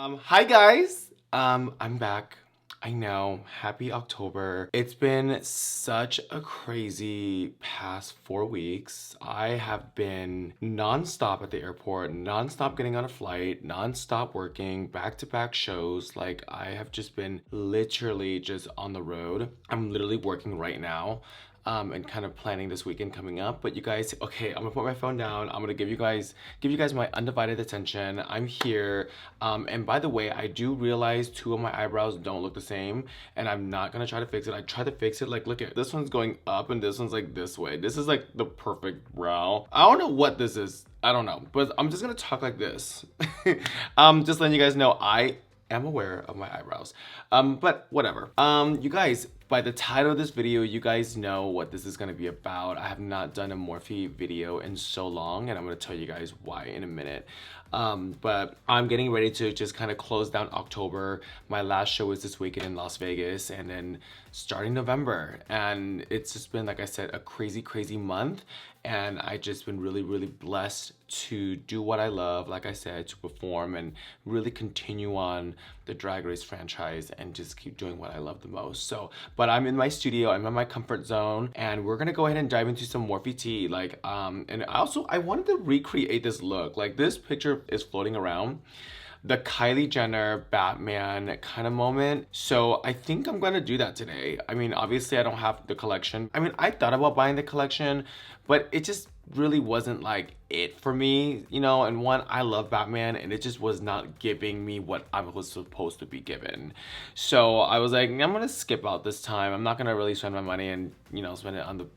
Hi guys. I'm back. I know, happy October. It's been such a crazy past 4 weeks. I have been non-stop at the airport, non-stop getting on a flight, non-stop working, back-to-back shows. Like I have just been literally just on the road. I'm literally working right now. And kind of planning this weekend coming up. But you guys, okay, I'm gonna put my phone down. I'm gonna give you guys my undivided attention. I'm here. And by the way, I do realize two of my eyebrows don't look the same, and I'm not gonna try to fix it. I tried to fix it. Like, look at this one's going up, and this one's like this way. This is like the perfect brow. I don't know what this is. I don't know, but I'm just gonna talk like this. Just letting you guys know I am aware of my eyebrows. But whatever. You guys, by the title of this video, you guys know what this is gonna be about. I have not done a Morphe video in so long, and I'm gonna tell you guys why in a minute. But I'm getting ready to just kind of close down October. My last show is this weekend in Las Vegas, and then starting November. And it's just been, like I said, a crazy, crazy month. And I just been really, really blessed to do what I love, like I said, to perform and really continue on the Drag Race franchise and just keep doing what I love the most. So, but I'm in my studio, I'm in my comfort zone, and we're gonna go ahead and dive into some Morphe tea. Like, and also I wanted to recreate this look. Like this picture is floating around, the Kylie Jenner Batman kind of moment. So I think I'm gonna do that today. I mean, obviously I don't have the collection. I mean, I thought about buying the collection, but it just really wasn't like it for me, you know. And one, I love Batman, and it just was not giving me what I was supposed to be given. So I was like, I'm gonna skip out this time. I'm not gonna really spend my money and, you know, spend it on the,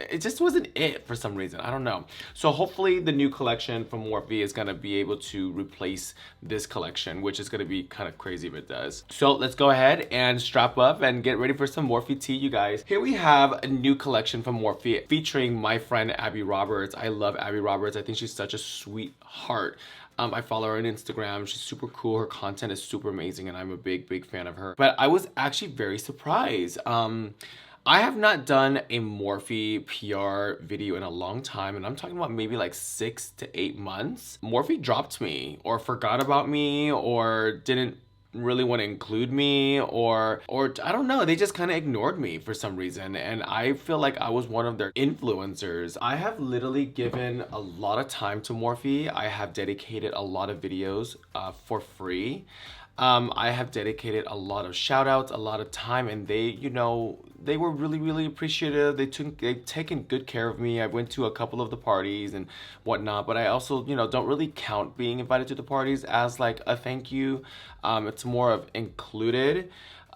it just wasn't it for some reason. I don't know. So hopefully the new collection from Morphe is gonna be able to replace this collection, which is gonna be kind of crazy if it does. So let's go ahead and strap up and get ready for some Morphe tea, you guys. Here we have a new collection from Morphe featuring my friend Abby Roberts. I love Abby Roberts. I think she's such a sweetheart. I follow her on Instagram. She's super cool. Her content is super amazing, and I'm a big, big fan of her. But I was actually very surprised. I have not done a Morphe PR video in a long time, and I'm talking about maybe like 6 to 8 months. Morphe dropped me, or forgot about me, or didn't really want to include me, or I don't know, they just kind of ignored me for some reason, and I feel like I was one of their influencers. I have literally given a lot of time to Morphe. I have dedicated a lot of videos for free. I have dedicated a lot of shout outs, a lot of time, and they, you know, they were really, really appreciative. They've taken good care of me. I went to a couple of the parties and whatnot, but I also, you know, don't really count being invited to the parties as like a thank you. It's more of included.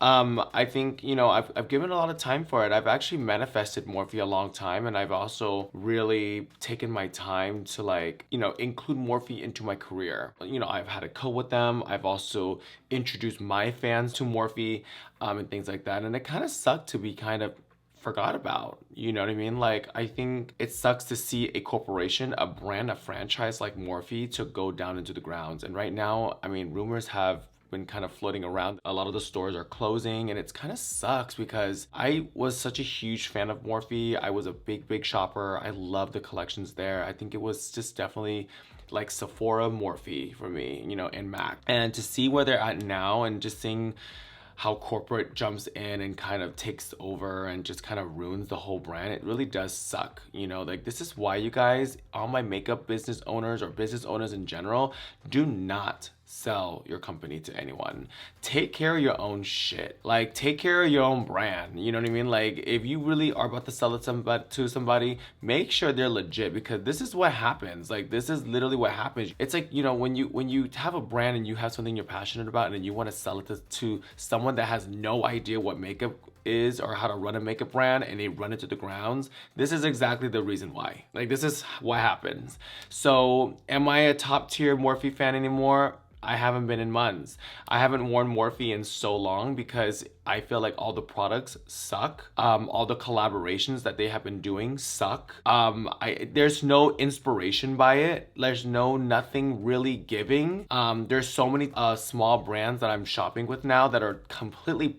I think, you know, I've given a lot of time for it. I've actually manifested Morphe a long time, and I've also really taken my time to, like, you know, include Morphe into my career. You know, I've had a co with them. I've also introduced my fans to Morphe, and things like that. And it kind of sucked to be kind of forgot about, you know what I mean? Like, I think it sucks to see a corporation, a brand, a franchise like Morphe to go down into the grounds. And right now, I mean, rumors have been kind of floating around. A lot of the stores are closing, and it's kind of sucks because I was such a huge fan of Morphe. I was a big, big shopper. I love the collections there. I think it was just definitely like Sephora Morphe for me, you know, and MAC. And to see where they're at now and just seeing how corporate jumps in and kind of takes over and just kind of ruins the whole brand, it really does suck. You know, like, this is why, you guys, all my makeup business owners or business owners in general, do not sell your company to anyone. Take care of your own shit. Like, take care of your own brand. You know what I mean? Like, if you really are about to sell it to somebody, make sure they're legit, because this is what happens. Like, this is literally what happens. It's like, you know, when you have a brand and you have something you're passionate about, and then you want to sell it to someone that has no idea what makeup is or how to run a makeup brand, and they run it to the grounds. This is exactly the reason why. Like, this is what happens. So am I a top tier Morphe fan anymore? I haven't been in months. I haven't worn Morphe in so long because I feel like all the products suck. All the collaborations that they have been doing suck. There's no inspiration by it. There's nothing really giving. There's so many small brands that I'm shopping with now that are completely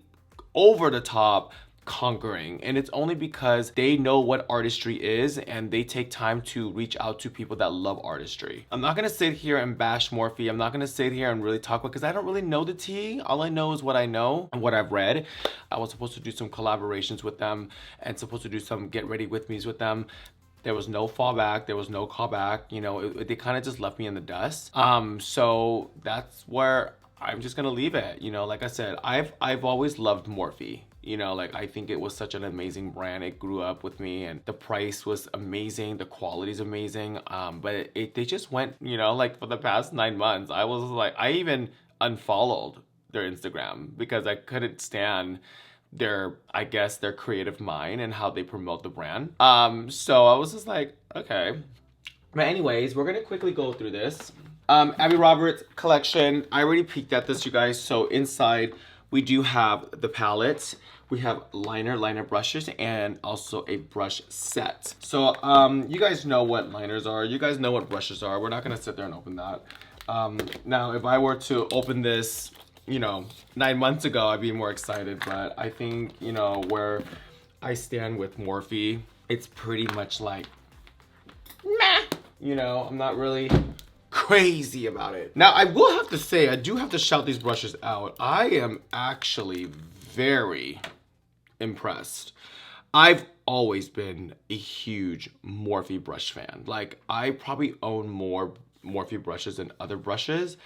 over the top, conquering, and it's only because they know what artistry is and they take time to reach out to people that love artistry. I'm not gonna sit here and bash Morphe. I'm not gonna sit here and really talk about, because I don't really know the tea. All I know is what I know and what I've read. I was supposed to do some collaborations with them and supposed to do some get ready with me's with them. There was no fallback, there was no callback, you know, they kind of just left me in the dust. So that's where I'm just gonna leave it. You know, like I said, I've always loved Morphe. You know, like, I think it was such an amazing brand. It grew up with me, and the price was amazing, the quality is amazing. But they just went, you know, like, for the past 9 months, I was like, I even unfollowed their Instagram because I couldn't stand their, I guess, their creative mind and how they promote the brand. So I was just like, okay. But anyways, we're gonna quickly go through this. Abby Roberts collection. I already peeked at this, you guys. So inside, we do have the palette. We have liner brushes, and also a brush set. So you guys know what liners are. You guys know what brushes are. We're not gonna sit there and open that. Now, if I were to open this, you know, 9 months ago, I'd be more excited. But I think, you know, where I stand with Morphe, it's pretty much like, meh. You know, I'm not really crazy about it. Now, I will have to say, I do have to shout these brushes out. I am actually very impressed. I've always been a huge Morphe brush fan. Like, I probably own more Morphe brushes than other brushes.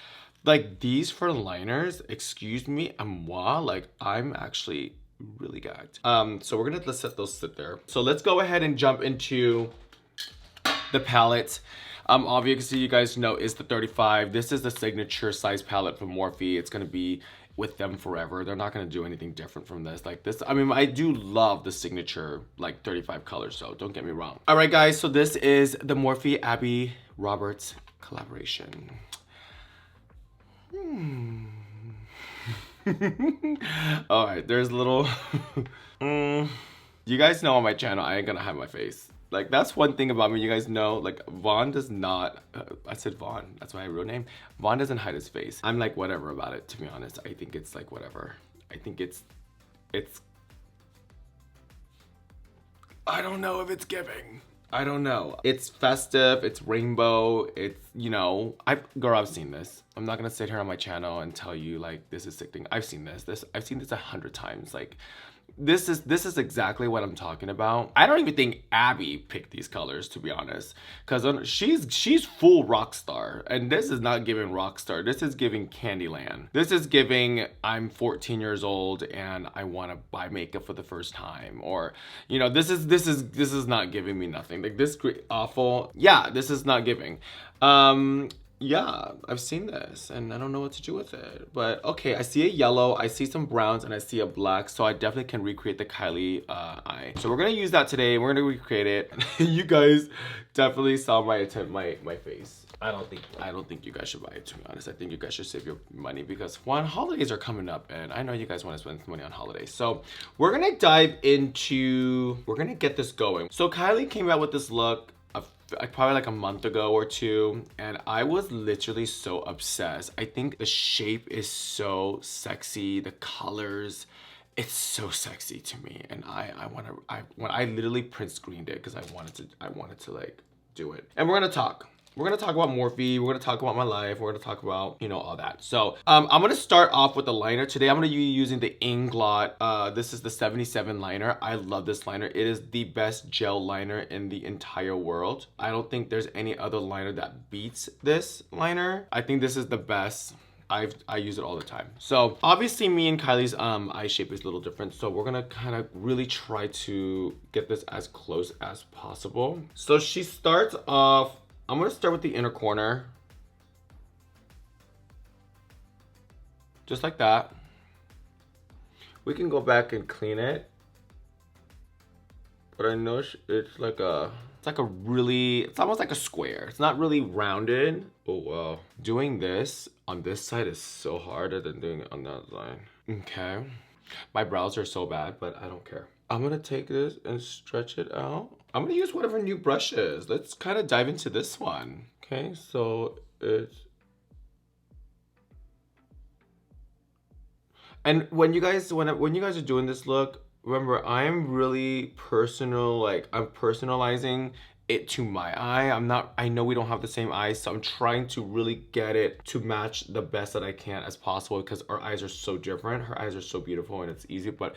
Like, these for liners, excuse me, moi, like, I'm actually really gagged. So we're gonna let's let those sit there. So let's go ahead and jump into the palette. Obviously, you guys know is the 35. This is the signature size palette from Morphe. It's gonna be with them forever. They're not gonna do anything different from this. Like this, I mean, I do love the signature like 35 colors, so don't get me wrong. All right, guys, so this is the Morphe Abby Roberts collaboration. All right, there's a little you guys know on my channel I ain't gonna hide my face. Like, that's one thing about me. You guys know, like, Vaughn does not I said Vaughn, that's my real name. Vaughn doesn't hide his face. I'm like whatever about it, to be honest. I think it's like whatever. I think it's I don't know if it's giving. I don't know. It's festive, it's rainbow, it's, you know, girl, I've seen this. I'm not gonna sit here on my channel and tell you like this is sick thing. I've seen this. I've seen this 100 times. Like, this is exactly what I'm talking about. I don't even think Abby picked these colors, to be honest, because she's full rock star, and this is not giving rock star. This is giving Candyland. This is giving I'm 14 years old and I want to buy makeup for the first time, or, you know, this is not giving me nothing. Like, this awful. Yeah, this is not giving. Yeah, I've seen this and I don't know what to do with it. But okay, I see a yellow, I see some browns, and I see a black, so I definitely can recreate the Kylie eye. So we're gonna use that today. We're gonna recreate it. You guys definitely saw my attempt, my face. I don't think you guys should buy it, to be honest. I think you guys should save your money, because one, holidays are coming up and I know you guys want to spend some money on holidays. So we're gonna dive into, we're gonna get this going. So Kylie came out with this look probably like a month ago or two, and I was literally so obsessed. I think the shape is so sexy, the colors, it's so sexy to me, and I literally print screened it because I wanted to like do it. And we're gonna talk about Morphe, we're gonna talk about my life, we're gonna talk about, you know, all that. So I'm gonna start off with the liner. Today I'm gonna be using the Inglot. This is the 77 liner. I love this liner. It is the best gel liner in the entire world. I don't think there's any other liner that beats this liner. I think this is the best. I use it all the time. So obviously me and Kylie's eye shape is a little different, so we're gonna kind of really try to get this as close as possible. So she starts off, I'm gonna start with the inner corner. Just like that. We can go back and clean it. But I know it's like a really, it's almost like a square. It's not really rounded. Oh wow. Doing this on this side is so harder than doing it on that side. Okay. My brows are so bad, but I don't care. I'm gonna take this and stretch it out. I'm gonna use whatever new brush is. Let's kind of dive into this one. Okay, so it's... And when you guys are doing this look, Remember, I'm really personal, like I'm personalizing it to my eye. I know we don't have the same eyes, so I'm trying to really get it to match the best that I can as possible because our eyes are so different. Her eyes are so beautiful and it's easy, but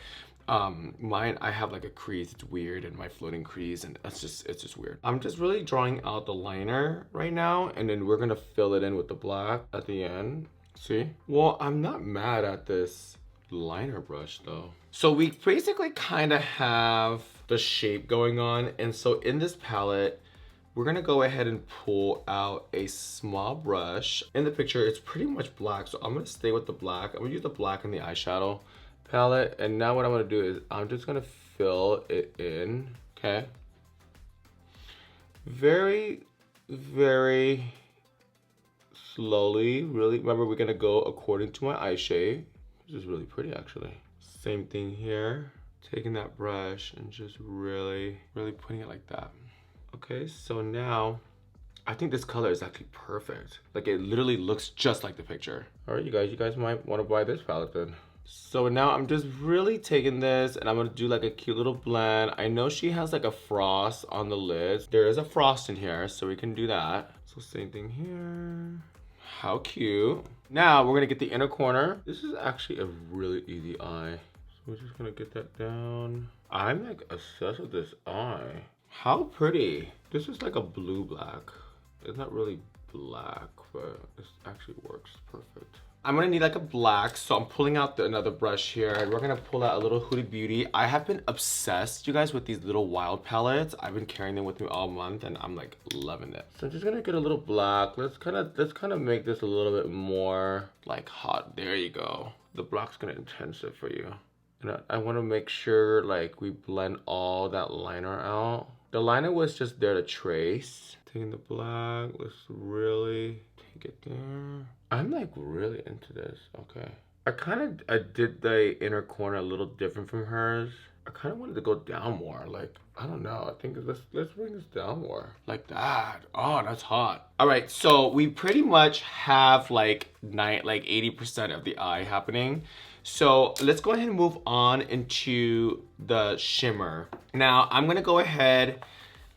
mine, I have like a crease, it's weird, and my floating crease, and it's just weird. I'm just really drawing out the liner right now, and then we're gonna fill it in with the black at the end. See? Well, I'm not mad at this liner brush though. So we basically kind of have the shape going on, and so in this palette, we're gonna go ahead and pull out a small brush. In the picture, it's pretty much black, so I'm gonna stay with the black. I'm gonna use the black in the eyeshadow palette, and now what I'm gonna do is I'm just gonna fill it in, okay? Very, very slowly, really. Remember, we're gonna go according to my eye shape. This is really pretty, actually. Same thing here. Taking that brush and just really, really putting it like that. Okay, so now, I think this color is actually perfect. Like, it literally looks just like the picture. All right, you guys might wanna buy this palette then. So now I'm just really taking this and I'm gonna do like a cute little blend. I know she has like a frost on the lids. There is a frost in here, so we can do that. So same thing here. How cute. Now we're gonna get the inner corner. This is actually a really easy eye. So we're just gonna get that down. I'm like obsessed with this eye. How pretty. This is like a blue black. It's not really black, but it actually works perfect. I'm gonna need like a black, so I'm pulling out another brush here, and we're gonna pull out a little Huda Beauty. I have been obsessed, you guys, with these little wild palettes. I've been carrying them with me all month, and I'm like loving it. So I'm just gonna get a little black. Let's kind of make this a little bit more like hot. There you go. The black's gonna intense it for you. And I want to make sure like we blend all that liner out. The liner was just there to trace. Taking the black, let's really take it there. I'm like really into this, okay. I did the inner corner a little different from hers. I kind of wanted to go down more, like, I don't know. I think let's bring this down more. Like that. Oh, that's hot. All right, so we pretty much have like 80% of the eye happening. So let's go ahead and move on into the shimmer. Now, I'm gonna go ahead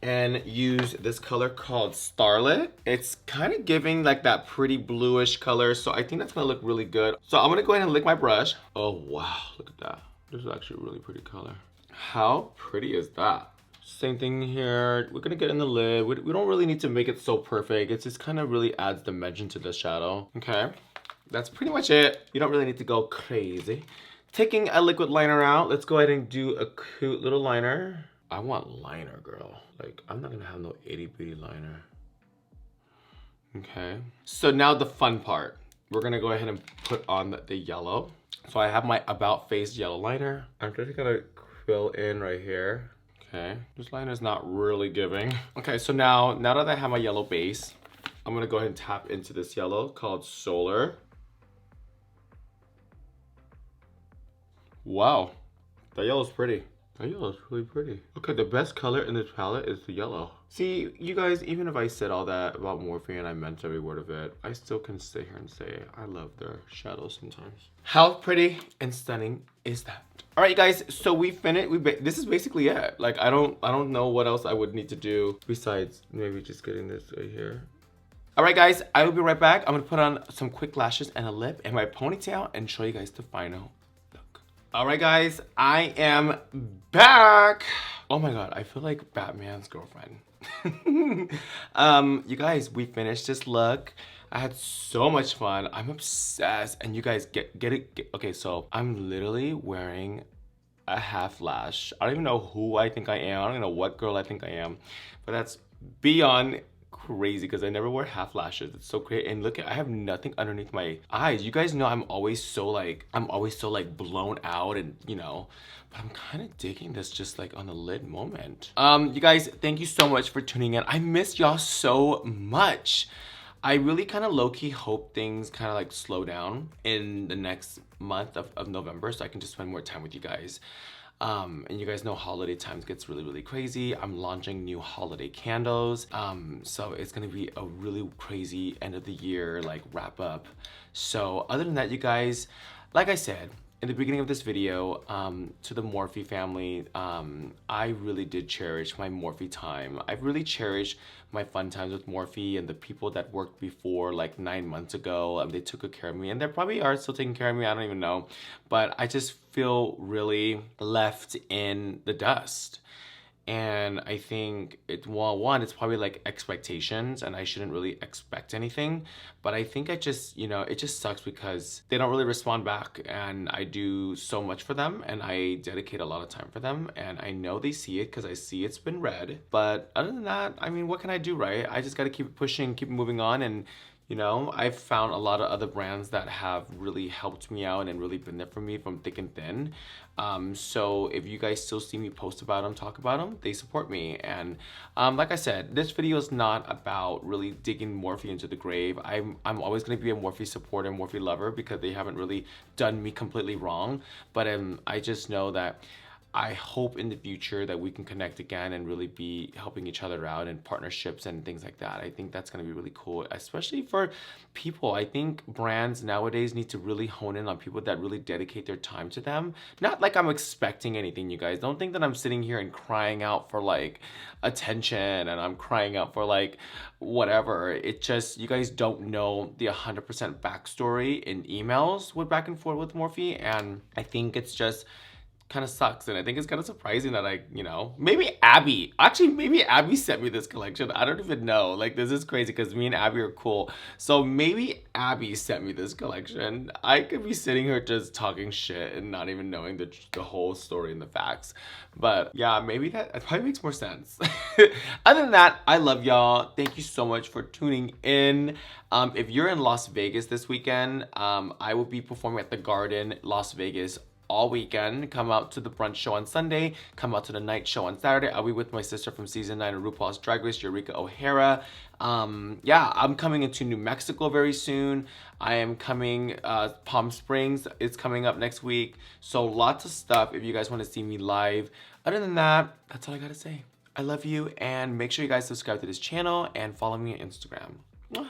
and use this color called Starlit. It's kind of giving like that pretty bluish color, so I think that's gonna look really good. So I'm gonna go ahead and lick my brush. Oh wow, look at that. This is actually a really pretty color. How pretty is that? Same thing here. We're gonna get in the lid. We don't really need to make it so perfect. It just kind of really adds dimension to the shadow. Okay, that's pretty much it. You don't really need to go crazy. Taking a liquid liner out, let's go ahead and do a cute little liner. I want liner, girl. Like, I'm not gonna have no itty bitty liner. Okay. So now the fun part. We're gonna go ahead and put on the yellow. So I have my About Face yellow liner. I'm just gonna fill in right here. Okay. This liner is not really giving. Okay, so now that I have my yellow base, I'm gonna go ahead and tap into this yellow called Solar. Wow. That yellow's pretty. That yellow is really pretty. Okay, the best color in this palette is the yellow. See, you guys, even if I said all that about Morphe and I meant every word of it, I still can sit here and say I love their shadows sometimes. How pretty and stunning is that? All right, you guys, so we finished. This is basically it. Like, I don't know what else I would need to do besides maybe just getting this right here. All right, guys, I will be right back. I'm gonna put on some quick lashes and a lip and my ponytail and show you guys the final. All right, guys, I am back. Oh my God, I feel like Batman's girlfriend. You guys, we finished this look. I had so much fun. I'm obsessed, and you guys get it. Okay, so I'm literally wearing a half lash. I don't even know who I think I am. I don't even know what girl I think I am, but that's beyond crazy because I never wear half lashes. It's so great. And look, I have nothing underneath my eyes. You guys know I'm always so like blown out, and you know, but I'm kind of digging this just like on the lid moment. You guys, thank you so much for tuning in. I miss y'all so much. I really kind of low-key hope things kind of like slow down in the next month of November, so I can just spend more time with you guys. And you guys know holiday times gets really, really crazy. I'm launching new holiday candles. So it's gonna be a really crazy end of the year, like wrap up. So other than that, you guys, like I said, in the beginning of this video, to the Morphe family, I really did cherish my Morphe time. I've really cherished my fun times with Morphe and the people that worked before, like 9 months ago. They took good care of me, and they probably are still taking care of me. I don't even know. But I just feel really left in the dust. And I think well, one, it's probably like expectations, and I shouldn't really expect anything. But I think it just sucks because they don't really respond back, and I do so much for them, and I dedicate a lot of time for them, and I know they see it because I see it's been read. But other than that, I mean, what can I do, right? I just got to keep pushing, keep moving on, and I've found a lot of other brands that have really helped me out and really been there for me from thick and thin. So if you guys still see me post about them, talk about them, they support me. And like I said, this video is not about really digging Morphe into the grave. I'm always going to be a Morphe supporter, Morphe lover, because they haven't really done me completely wrong. But I just know that I hope in the future that we can connect again and really be helping each other out in partnerships and things like that. I think that's going to be really cool, especially for people. I think brands nowadays need to really hone in on people that really dedicate their time to them. Not like I'm expecting anything, you guys. Don't think that I'm sitting here and crying out for like attention and I'm crying out for like whatever. It just, you guys don't know the 100% backstory in emails with back and forth with Morphe, and I think it's just kind of sucks. And I think it's kind of surprising that maybe Abby sent me this collection. I don't even know. Like, this is crazy because me and Abby are cool. So maybe Abby sent me this collection. I could be sitting here just talking shit and not even knowing the whole story and the facts. But yeah, maybe that probably makes more sense. Other than that, I love y'all. Thank you so much for tuning in. If you're in Las Vegas this weekend, I will be performing at the Garden, Las Vegas, all weekend. Come out to the brunch show on Sunday, come out to the night show on Saturday. I'll be with my sister from season 9 of RuPaul's Drag Race, Eureka O'Hara. Yeah, I'm coming into New Mexico very soon. I am coming, Palm Springs is coming up next week. So lots of stuff if you guys want to see me live. Other than that, that's all I gotta say. I love you, and make sure you guys subscribe to this channel and follow me on Instagram. Mwah.